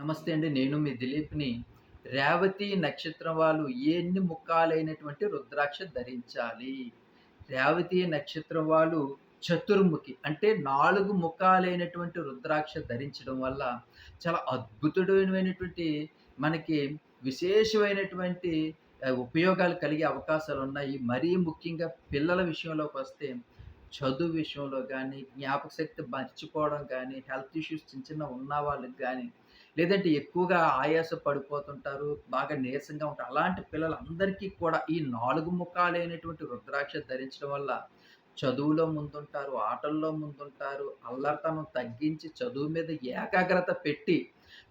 నమస్తే అండి. నేను మీ దిలీప్‌ని. రేవతి నక్షత్రం వాళ్ళు ఎన్ని ముఖాలైనటువంటి రుద్రాక్ష ధరించాలి? రేవతి నక్షత్రం వాళ్ళు చతుర్ముఖి అంటే 4 ముఖాలైనటువంటి రుద్రాక్ష ధరించడం వల్ల చాలా అద్భుతుడమైనటువంటి మనకి విశేషమైనటువంటి ఉపయోగాలు కలిగే అవకాశాలున్నాయి. మరీ ముఖ్యంగా పిల్లల విషయంలోకొస్తే చదువు విషయంలో గానీ, జ్ఞాపకశక్తి మర్చిపోవడం గానీ, హెల్త్ ఇష్యూస్ చిన్న చిన్నవి ఉన్న వాళ్ళకి గానీ, లేదంటే ఎక్కువగా ఆయాస పడిపోతుంటారు. బాగా నీరసంగా ఉంటారు. అలాంటి పిల్లలందరికీ కూడా ఈ 4 ముఖాలైనటువంటి రుద్రాక్ష ధరించడం వల్ల చదువులో ముందుంటారు, ఆటల్లో ముందుంటారు. అల్లరితనం తగ్గించి చదువు మీద ఏకాగ్రత పెట్టి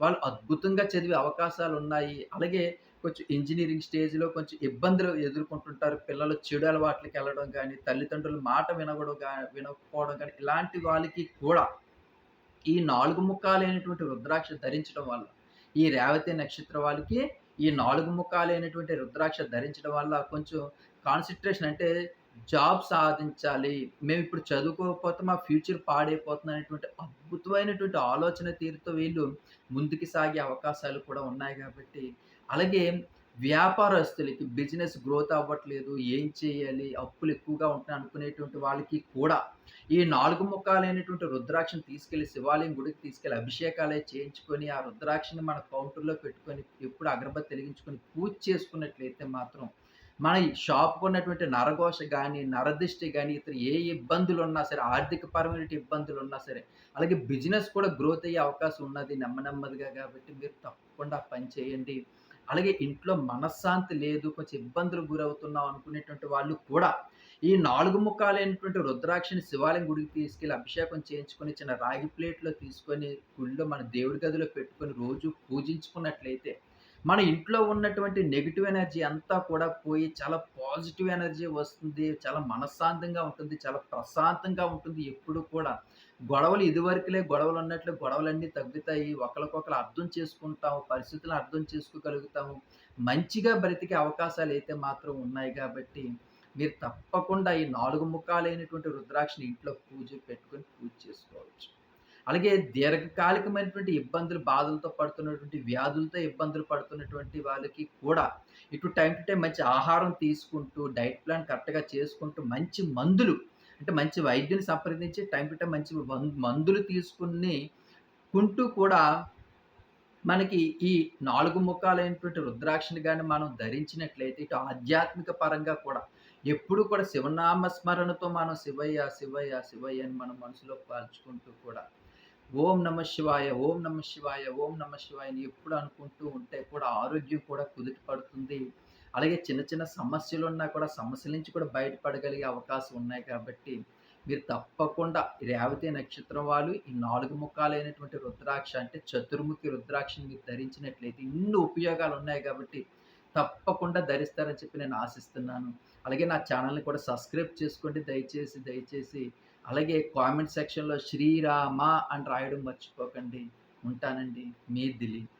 వాళ్ళు అద్భుతంగా చదివే అవకాశాలున్నాయి. అలాగే కొంచెం ఇంజినీరింగ్ స్టేజ్‌లో కొంచెం ఇబ్బందులు ఎదుర్కొంటుంటారు. పిల్లలు చెడు అలవాట్లకెళ్ళడం గానీ, తల్లిదండ్రుల మాట వినకపోవడం గానీ, ఇలాంటి వాళ్ళకి కూడా ఈ 4 ముఖాలైనటువంటి రుద్రాక్ష ధరించడం వల్ల, ఈ రేవతి నక్షత్రం వాళ్ళకి ఈ 4 ముఖాలైనటువంటి రుద్రాక్ష ధరించడం వల్ల కొంచెం కాన్సంట్రేషన్ అంటే జాబ్ సాధించాలి. మేమిప్పుడు చదువుకోకపోతే మా ఫ్యూచర్ పాడైపోతుంది అనేటువంటి అద్భుతమైనటువంటి ఆలోచన తీరుతో వీళ్ళు ముందుకు సాగే అవకాశాలు కూడా ఉన్నాయి గాబట్టి, అలాగే వ్యాపారస్తులకి బిజినెస్ గ్రోత్ అవ్వట్లేదు. ఏం చేయాలి? అప్పులు ఎక్కువగా ఉంటున్నాయి అనుకునేటువంటి వాళ్ళకి కూడా ఈ 4 ముఖాలైనటువంటి రుద్రాక్షను తీసుకెళ్ళి శివాలయం గుడికి తీసుకెళ్ళి అభిషేకాలయి చేయించుకొని, ఆ రుద్రాక్షని మన కౌంటర్‌లో పెట్టుకొని, ఎప్పుడు అగరబత్తి వెలిగించుకొని పూజ చేసుకున్నట్లయితే మాత్రం, మన ఈ షాప్‌కున్నటువంటి నరఘోష గాని, నరదిష్టి గాని, ఇతర ఏ ఇబ్బందులున్నా సరే, ఆర్థికపరమైన ఇబ్బందులున్నా సరే, అలాగే బిజినెస్ కూడా గ్రోత్ అయ్యే అవకాశం ఉన్నది నెమ్మదిగా కాబట్టి మీరు తప్పకుండా ఆ పని చేయండి. అలాగే ఇంట్లో మనశ్శాంతి లేదు, కొంచెం ఇబ్బందులకు గురవుతున్నాం అనుకునేటువంటి వాళ్ళు కూడా ఈ 4 ముఖాలైనటువంటి రుద్రాక్షని శివాలయం గుడికి తీసుకెళ్ళి అభిషేకం చేయించుకొని, చిన్న రాగి ప్లేట్‌లో తీసుకొని, గుళ్ళో మన దేవుడి గదిలో పెట్టుకొని రోజు పూజించుకున్నట్లయితే, మన ఇంట్లో ఉన్నటువంటి నెగెటివ్ ఎనర్జీ అంతా కూడా పోయి చాలా పాజిటివ్ ఎనర్జీ వస్తుంది. చాలా మనశ్శాంతంగా ఉంటుంది. చాలా ప్రశాంతంగా ఉంటుంది ఎప్పుడు కూడా. గొడవలు ఇదివరకులే గొడవలున్నట్లు గొడవలన్నీ తగ్గుతాయి. ఒకళ్ళకొకళ్ళు అర్థం చేసుకుంటాం. పరిస్థితులను అర్థం చేసుకోగలుగుతాము. మంచిగా బ్రతికే అవకాశాలైతే మాత్రం ఉన్నాయి గాబట్టి, మీరు తప్పకుండా ఈ 4 ముఖాలైనటువంటి రుద్రాక్షని ఇంట్లో పెట్టుకొని పూజ చేసుకోవచ్చు. అలాగే దీర్ఘకాలికమైనటువంటి ఇబ్బందులు, బాధలతో పడుతున్నటువంటి వ్యాధులతో ఇబ్బందులు పడుతున్నటువంటి వాళ్ళకి కూడా ఇటు టైమ్ టు టైమ్ మంచి ఆహారం తీసుకుంటూ, డైట్ ప్లాన్ కరెక్ట్‌గా చేసుకుంటూ, మంచి మందులు అంటే మంచి వైద్యుని సంప్రదించి టైమ్ టు టైమ్ మంచి మందులు తీసుకొని కుంటూ కూడా మనకి ఈ 4 ముఖాలైనటువంటి రుద్రాక్షని గాని మనం ధరించినట్లయితే ఇటు ఆధ్యాత్మిక పరంగా కూడా ఎప్పుడు కూడా శివనామ స్మరణతో మనం శివయ్య, శివయ్య, శివయ్య అని మన మనసులో పాల్చుకుంటూ కూడా ఓం నమ శివాయ, ఓం నమ శివాయ, ఓం నమ శివాయ అని ఎప్పుడు అనుకుంటూ ఉంటే కూడా ఆరోగ్యం కూడా కుదుట పడుతుంది. అలాగే చిన్న చిన్న సమస్యలున్నా కూడా సమస్యల నుంచి కూడా బయటపడగలిగే అవకాశం ఉన్నాయి కాబట్టి, మీరు తప్పకుండా ఈ రేవతి నక్షత్రం వాళ్ళు ఈ 4 ముఖాలైనటువంటి రుద్రాక్ష అంటే చతుర్ముఖి రుద్రాక్షని మీరు ధరించినట్లయితే ఇన్ని ఉపయోగాలున్నాయి కాబట్టి, తప్పకుండా ధరిస్తారని చెప్పి నేను ఆశిస్తున్నాను. అలాగే నా ఛానెల్‌ని కూడా సబ్స్క్రైబ్ చేసుకోండి దయచేసి. అలాగే కామెంట్ సెక్షన్‌లో శ్రీరామ అని రాయడం మర్చిపోకండి. ఉంటానండి. మీ దిలీప్.